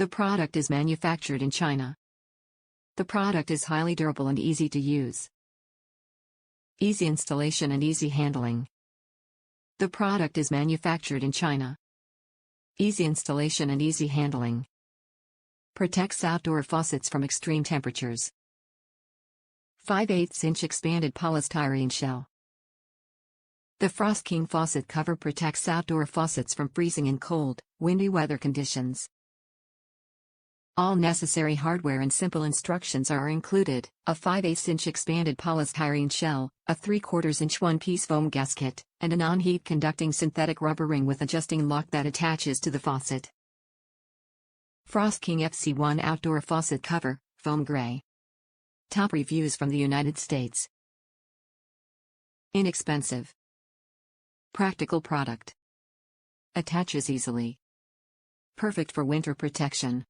The product is manufactured in China. The product is highly durable and easy to use. Easy installation and easy handling. The product is manufactured in China. Easy installation and easy handling. Protects outdoor faucets from extreme temperatures. 5/8" expanded polystyrene shell. The Frost King faucet cover protects outdoor faucets from freezing in cold, windy weather conditions. All necessary hardware and simple instructions are included: a 5/8" expanded polystyrene shell, a 3/4" one-piece foam gasket, and a non-heat conducting synthetic rubber ring with adjusting lock that attaches to the faucet. Frost King FC1 outdoor faucet cover, foam gray. Top reviews from the United States. Inexpensive. Practical product. Attaches easily. Perfect for winter protection.